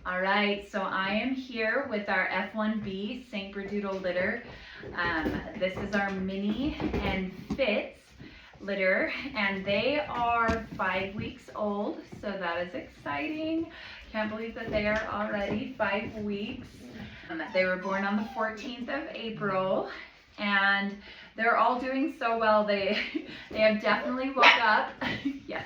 All right, so I am here with our F1b St. Berdoodle litter. This is our Minnie and Fitz litter, and they are 5 weeks old, so that is exciting. Can't believe that they are already 5 weeks. They were born on the 14th of April, and they're all doing so well. They have definitely woke up. Yes,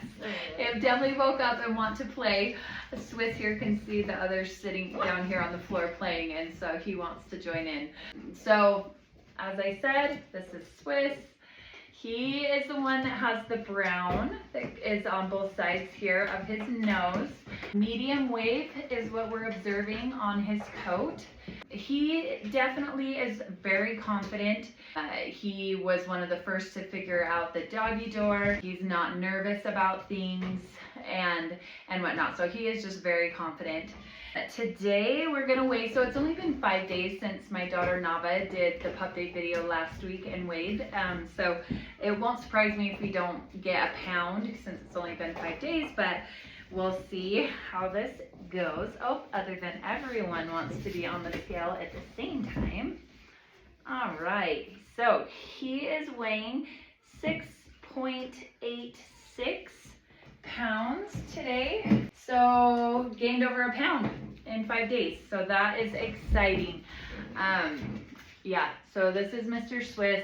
they have definitely woke up and want to play. Swiss here can see the others sitting down here on the floor playing, and so he wants to join in. So, as I said, this is Swiss. He is the one that has the brown that is on both sides here of his nose. Medium wave is what we're observing on his coat. He definitely is very confident. He was one of the first to figure out the doggy door. He's not nervous about things and whatnot. So he is just very confident. Today we're gonna weigh, so it's only been 5 days since my daughter Nava did the pup date video last week and weighed. So it won't surprise me if we don't get a pound since it's only been 5 days, but we'll see how this goes. Oh, other than everyone wants to be on the scale at the same time. All right, so he is weighing 6.86 pounds today. So gained over a pound in 5 days. So that is exciting. Yeah, so this is Mr. Swiss.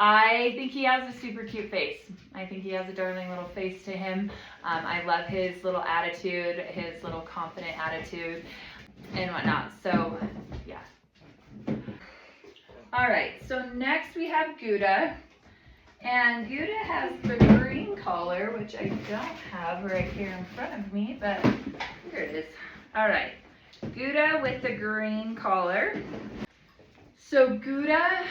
I think he has a super cute face. I think he has a darling little face to him. I love his little attitude, his little confident attitude and whatnot. So yeah. All right, so next we have Gouda. And Gouda has the green collar, which I don't have right here in front of me, but here it is. All right, Gouda with the green collar. So Gouda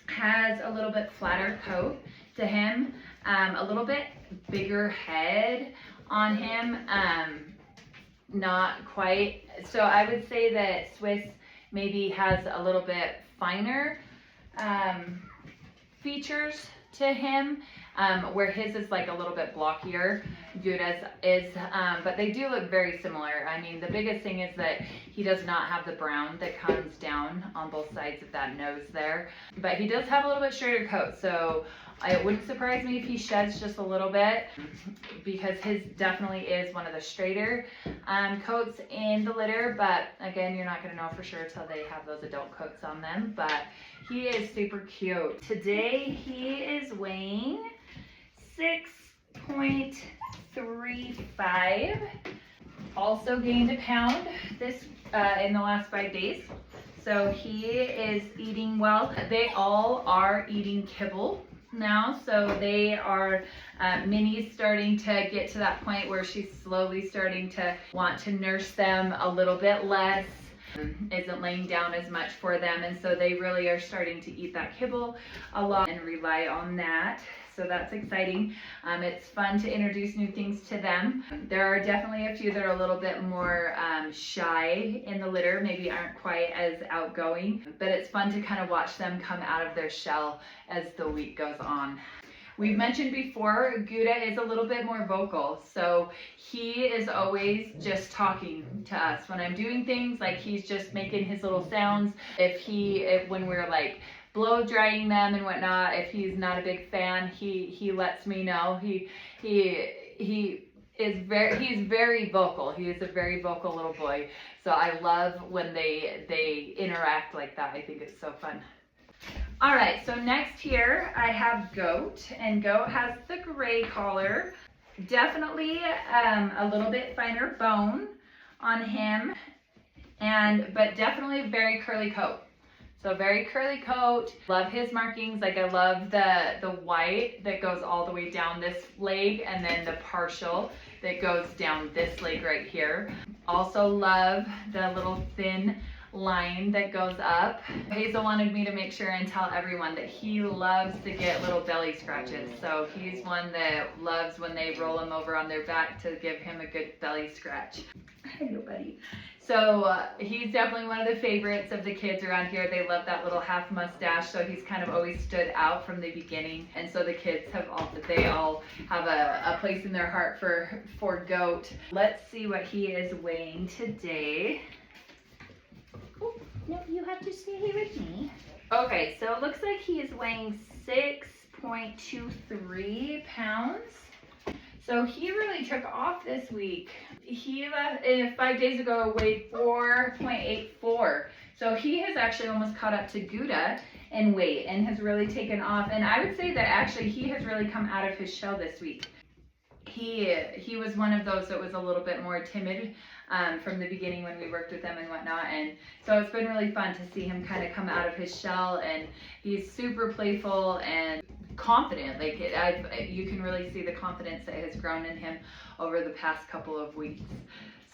has a little bit flatter coat to him, a little bit bigger head on him, not quite. So I would say that Swiss maybe has a little bit finer features to him, where his is like a little bit blockier. Gouda's is, but they do look very similar. I mean, the biggest thing is that he does not have the brown that comes down on both sides of that nose there, but he does have a little bit straighter coat, so it wouldn't surprise me if he sheds just a little bit, because his definitely is one of the straighter coats in the litter, but again, you're not going to know for sure until they have those adult coats on them, but he is super cute. Today he is weighing 6.35, also gained a pound this in the last 5 days, so he is eating well. They all are eating kibble now, so they are, Minnie's starting to get to that point where she's slowly starting to want to nurse them a little bit less, isn't laying down as much for them, and so they really are starting to eat that kibble a lot and rely on that. So that's exciting. It's fun to introduce new things to them. There are definitely a few that are a little bit more shy in the litter, maybe aren't quite as outgoing, but it's fun to kind of watch them come out of their shell as the week goes on. We've mentioned before, Gouda is a little bit more vocal, so he is always just talking to us. When I'm doing things, like he's just making his little sounds. When we're like blow drying them and whatnot, if he's not a big fan, he lets me know. He's very vocal. He is a very vocal little boy. So I love when they interact like that. I think it's so fun. All right, so next here I have Goat, and Goat has the gray collar. Definitely a little bit finer bone on him, but definitely very curly coat. So very curly coat. Love his markings. Like I love the white that goes all the way down this leg, and then the partial that goes down this leg right here. Also love the little thin line that goes up. Hazel wanted me to make sure and tell everyone that he loves to get little belly scratches. So he's one that loves when they roll him over on their back to give him a good belly scratch. Hello, buddy. So he's definitely one of the favorites of the kids around here. They love that little half mustache, so he's kind of always stood out from the beginning. And so the kids have they all have a place in their heart for Goat. Let's see what he is weighing today. Oh, no, you have to stay here with me. Okay, so it looks like he is weighing 6.23 pounds. So he really took off this week. He left 5 days ago, weighed 4.84. So he has actually almost caught up to Gouda in weight and has really taken off. And I would say that actually he has really come out of his shell this week. He was one of those that was a little bit more timid from the beginning when we worked with him and whatnot, and so it's been really fun to see him kind of come out of his shell, and he's super playful and confident. Like you can really see the confidence that has grown in him over the past couple of weeks.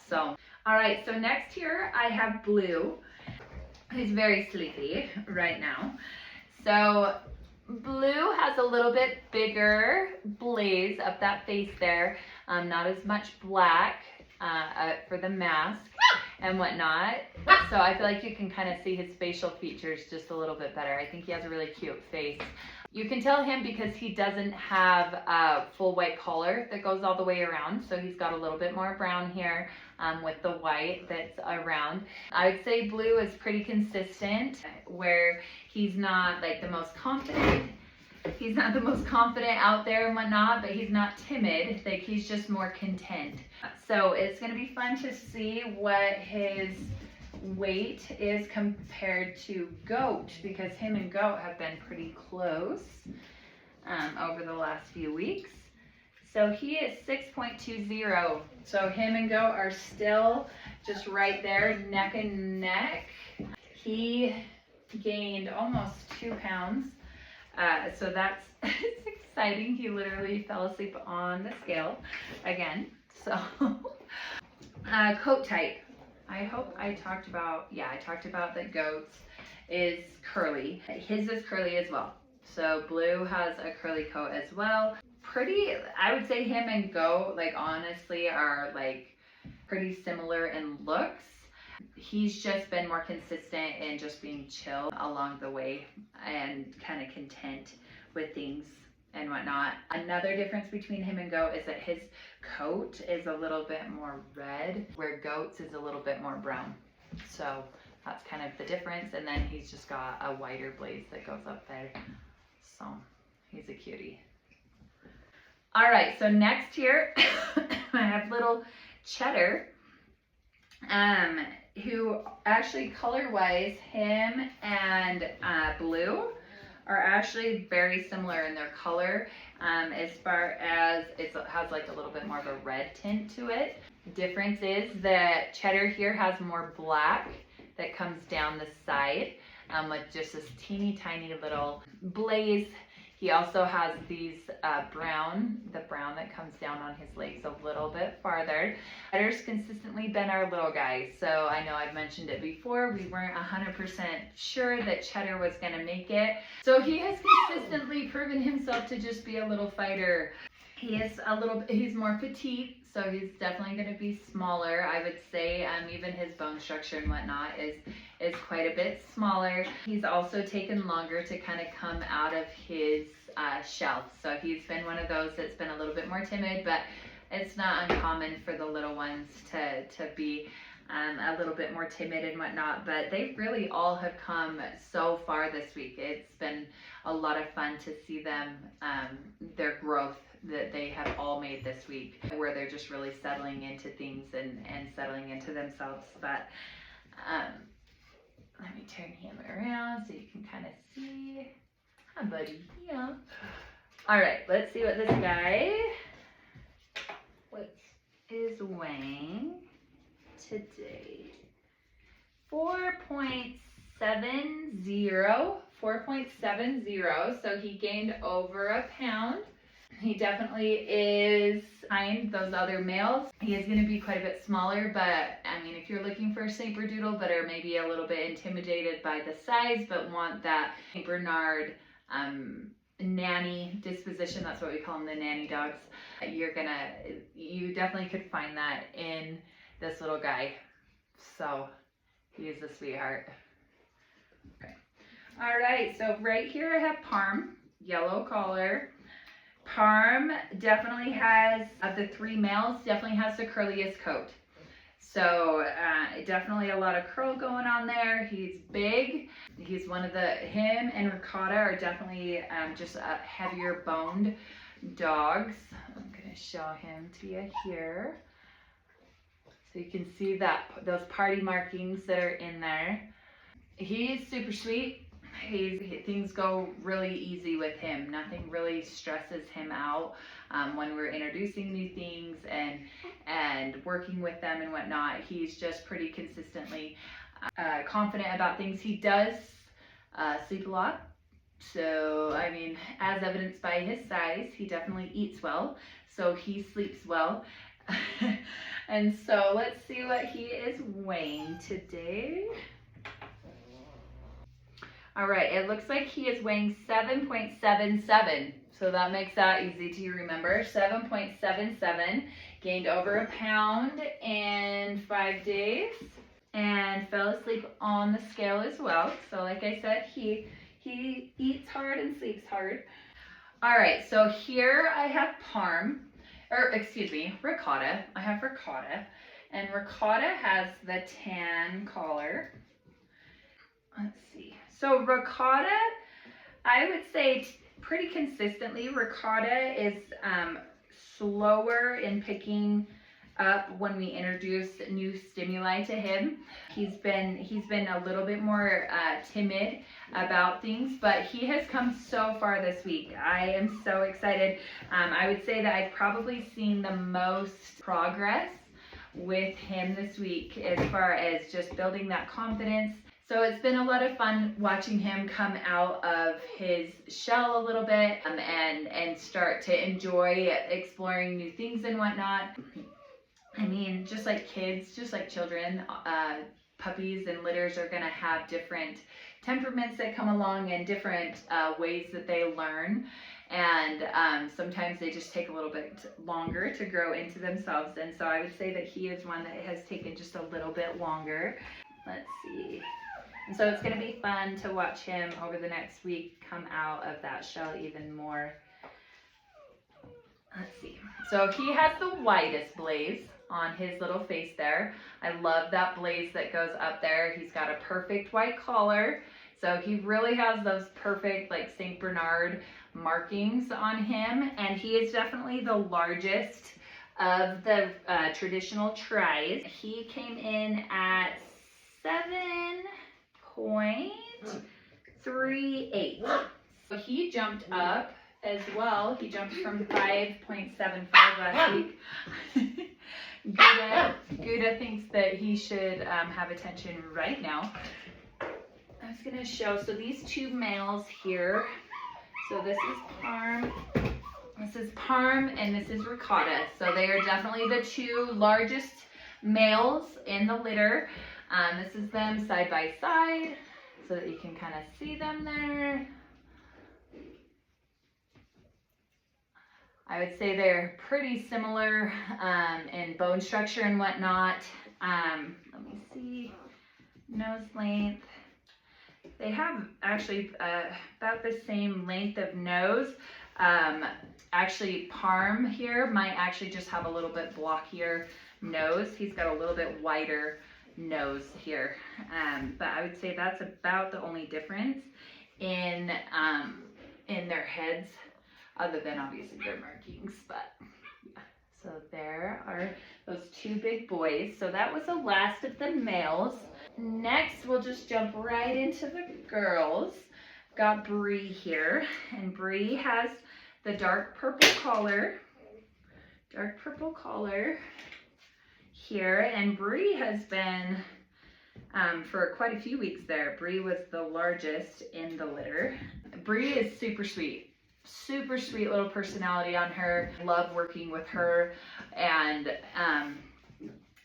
So, all right, so next here I have Blue, who's very sleepy right now. So Blue has a little bit bigger blaze up that face there, not as much black for the mask and whatnot. So I feel like you can kind of see his facial features just a little bit better. I think he has a really cute face. You can tell him because he doesn't have a full white collar that goes all the way around. So he's got a little bit more brown here with the white that's around. I would say Blue is pretty consistent, where he's not like the most confident. He's not the most confident out there and whatnot, but he's not timid. Like he's just more content. So it's going to be fun to see what his weight is compared to Goat, because him and Goat have been pretty close over the last few weeks. So he is 6.20. So him and Goat are still just right there, neck and neck. He gained almost 2 pounds. So that's it's exciting. He literally fell asleep on the scale again. So coat type. I hope I talked about that Goat's is curly. His is curly as well. So Blue has a curly coat as well. I would say him and Goat, like honestly, are like pretty similar in looks. He's just been more consistent in just being chill along the way and kind of content with things and whatnot. Another difference between him and Goat is that his coat is a little bit more red, where Goat's is a little bit more brown. So that's kind of the difference. And then he's just got a wider blaze that goes up there. So he's a cutie. All right, so next here I have little Cheddar, who actually color-wise, him and Blue are actually very similar in their color, as far as it has like a little bit more of a red tint to it. Difference is that Cheddar here has more black that comes down the side, with just this teeny tiny little blaze. He also has these the brown that comes down on his legs a little bit farther. Cheddar's consistently been our little guy, so I know I've mentioned it before. We weren't 100% sure that Cheddar was gonna make it. So he has consistently proven himself to just be a little fighter. He's more petite, so he's definitely gonna be smaller. I would say even his bone structure and whatnot is quite a bit smaller. He's also taken longer to kind of come out of his shell. So he's been one of those that's been a little bit more timid, but it's not uncommon for the little ones to be a little bit more timid and whatnot. But they really all have come so far this week. It's been a lot of fun to see them, their growth that they have all made this week, where they're just really settling into things and settling into themselves. But let me turn him around so you can kind of see. Hi, buddy. Yeah. All right, let's see what this guy is weighing today. 4.70. So he gained over a pound. He definitely is behind those other males. He is going to be quite a bit smaller, but I mean, if you're looking for a St. Berdoodle but are maybe a little bit intimidated by the size but want that St. Bernard nanny disposition, that's what we call them, the nanny dogs, you definitely could find that in this little guy. So he's a sweetheart. Okay. All right, so right here I have Parm, yellow collar. Parm definitely has, of the 3 males, definitely has the curliest coat. So definitely a lot of curl going on there. He's big. He's one of him and Ricotta are definitely just heavier boned dogs. I'm gonna show him to you here. So you can see those party markings that are in there. He's super sweet. Things go really easy with him. Nothing really stresses him out when we're introducing new things and working with them and whatnot. He's just pretty consistently confident about things. He does sleep a lot. So, I mean, as evidenced by his size, he definitely eats well. So he sleeps well. And so let's see what he is weighing today. All right, it looks like he is weighing 7.77. So that makes that easy to remember. 7.77, gained over a pound in 5 days, and fell asleep on the scale as well. So like I said, he eats hard and sleeps hard. All right, so here I have Ricotta. I have Ricotta, and Ricotta has the tan collar. Let's see. So Ricotta, I would say pretty consistently, Ricotta is slower in picking up when we introduce new stimuli to him. He's been a little bit more timid about things, but he has come so far this week. I am so excited. I would say that I've probably seen the most progress with him this week as far as just building that confidence. So it's been a lot of fun watching him come out of his shell a little bit and start to enjoy exploring new things and whatnot. I mean, just like kids, just like children, puppies and litters are going to have different temperaments that come along and different ways that they learn. And sometimes they just take a little bit longer to grow into themselves. And so I would say that he is one that has taken just a little bit longer. Let's see. And so it's going to be fun to watch him over the next week come out of that shell even more. Let's see. So he has the widest blaze on his little face there. I love that blaze that goes up there. He's got a perfect white collar. So he really has those perfect like St. Bernard markings on him. And he is definitely the largest of the traditional tries. He came in at 7.38. So he jumped up as well. He jumped from 5.75 last week. Gouda thinks that he should have attention right now. I was gonna show, so these 2 males here. So this is Parm, and this is Ricotta. So they are definitely the 2 largest males in the litter. This is them side by side so that you can kind of see them there. I would say they're pretty similar in bone structure and whatnot. Let me see, nose length. They have actually about the same length of nose. Actually, Parm here might actually just have a little bit blockier nose. He's got a little bit wider nose here. But I would say that's about the only difference in their heads, other than obviously their markings. But yeah, so there are those 2 big boys. So that was the last of the males. Next, we'll just jump right into the girls. Got Bree here, and Bree has the dark purple collar here, and Bree has been for quite a few weeks there. Bree was the largest in the litter. Bree is super sweet little personality on her. Love working with her and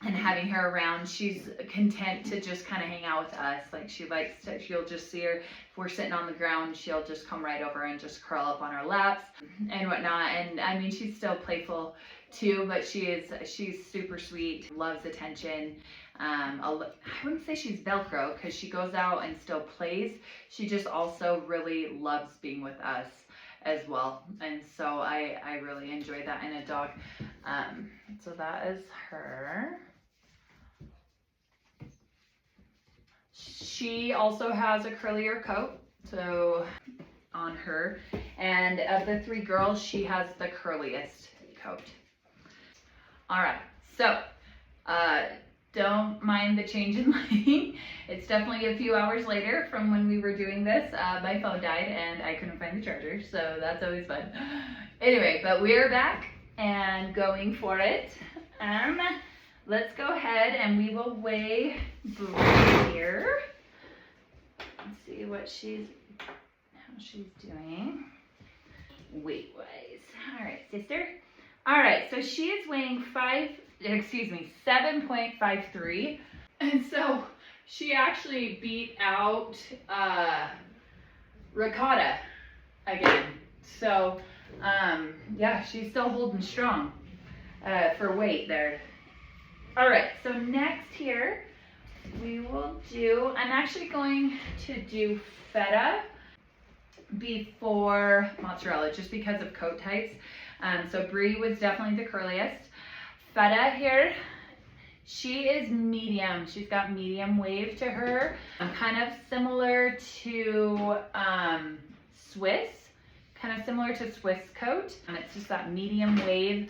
having her around. She's content to just kind of hang out with us. Like she'll just see her, if we're sitting on the ground, she'll just come right over and just curl up on our laps and whatnot. And I mean, she's still playful too, but she's super sweet, loves attention. I wouldn't say she's Velcro because she goes out and still plays. She just also really loves being with us as well, and so I really enjoy that in a dog. So that is her. She also has a curlier coat, so on her, and of the three girls, she has the curliest coat. All right, so don't mind the change in lighting. It's definitely a few hours later from when we were doing this. My phone died and I couldn't find the charger, so that's always fun. Anyway, but we're back and going for it. Let's go ahead and we will weigh Bree here. Let's see what how she's doing weight-wise. All right, sister. All right, so she is weighing 7.53, and so she actually beat out Ricotta again. So yeah, she's still holding strong for weight there. All right, so next here we will do, I'm actually going to do feta before mozzarella just because of coat types. So Bree was definitely the curliest. Feta here, she is medium. She's got medium wave to her. Kind of similar to Swiss, kind of similar to Swiss coat. It's just that medium wave.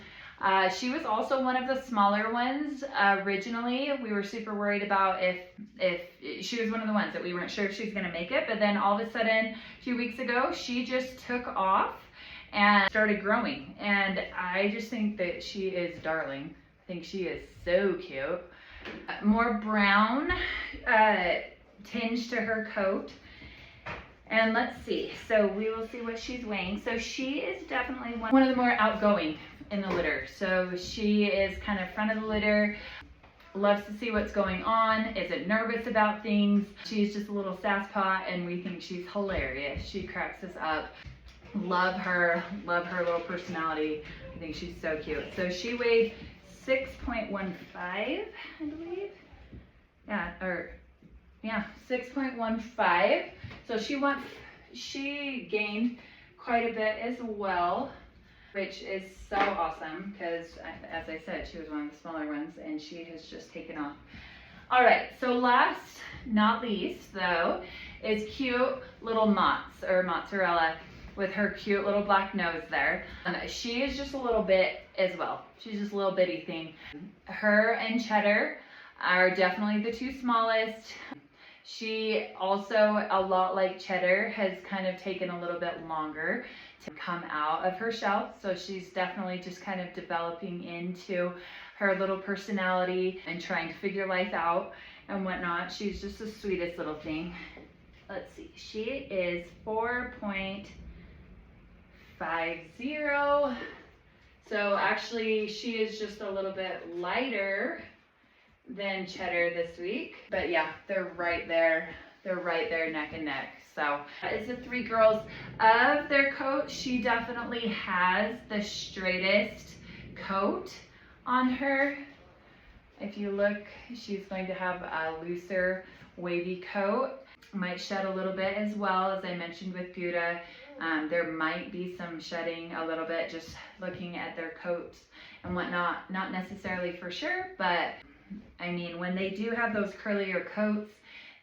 She was also one of the smaller ones originally. We were super worried about if she was one of the ones that we weren't sure if she was going to make it, but then all of a sudden, a few weeks ago, she just took off and started growing, and I just think that she is darling. I think she is so cute. More brown tinge to her coat. And let's see, so we will see what she's weighing. So she is definitely one of the more outgoing in the litter. So she is kind of front of the litter, loves to see what's going on, isn't nervous about things. She's just a little sasspot, and we think she's hilarious. She cracks us up. Love her little personality. I think she's so cute. So she weighed 6.15, I believe. Yeah, 6.15. So she gained quite a bit as well, which is so awesome because, as I said, she was one of the smaller ones and she has just taken off. All right, so last, not least though, is cute little Mozz or mozzarella with her cute little black nose there. She is just a little bit as well. She's just a little bitty thing. Her and Cheddar are definitely the two smallest. She also, a lot like Cheddar, has kind of taken a little bit longer to come out of her shell. So she's definitely just kind of developing into her little personality and trying to figure life out and whatnot. She's just the sweetest little thing. Let's see, she is 4.50. So actually she is just a little bit lighter than Cheddar this week, but yeah, they're right there neck and neck. So as the three girls of their coat, she definitely has the straightest coat on her. If you look, she's going to have a looser wavy coat. Might shed a little bit as well, as I mentioned with Gouda. There might be some shedding a little bit just looking at their coats and whatnot, not necessarily for sure, but I mean, when they do have those curlier coats,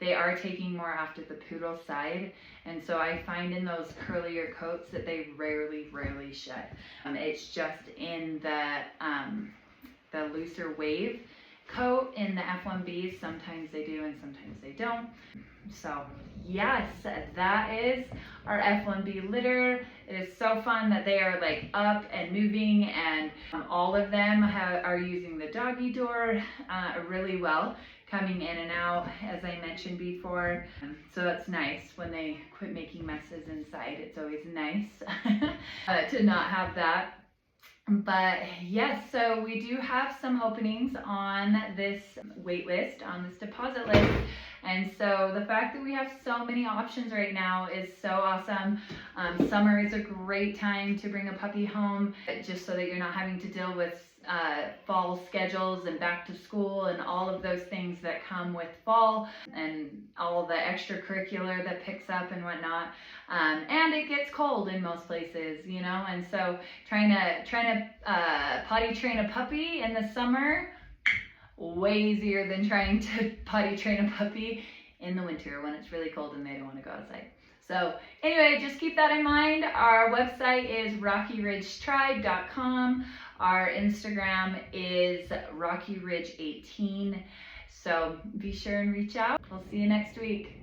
they are taking more after the poodle side, and so I find in those curlier coats that they rarely shed. It's just in the looser wave coat in the F1bs, sometimes they do and sometimes they don't. So yes, that is our F1b litter. It is so fun that they are like up and moving, and all of them are using the doggy door really well, coming in and out, as I mentioned before. So that's nice when they quit making messes inside. It's always nice to not have that. But yes, so we do have some openings on this wait list, on this deposit list. And so the fact that we have so many options right now is so awesome. Summer is a great time to bring a puppy home, just so that you're not having to deal with fall schedules and back to school and all of those things that come with fall and all the extracurricular that picks up and whatnot. And it gets cold in most places, you know, and so trying to potty train a puppy in the summer, way easier than trying to potty train a puppy in the winter when it's really cold and they don't want to go outside. So anyway, just keep that in mind. Our website is rockyridgetribe.com. Our Instagram is rockyridge18. So be sure and reach out. We'll see you next week.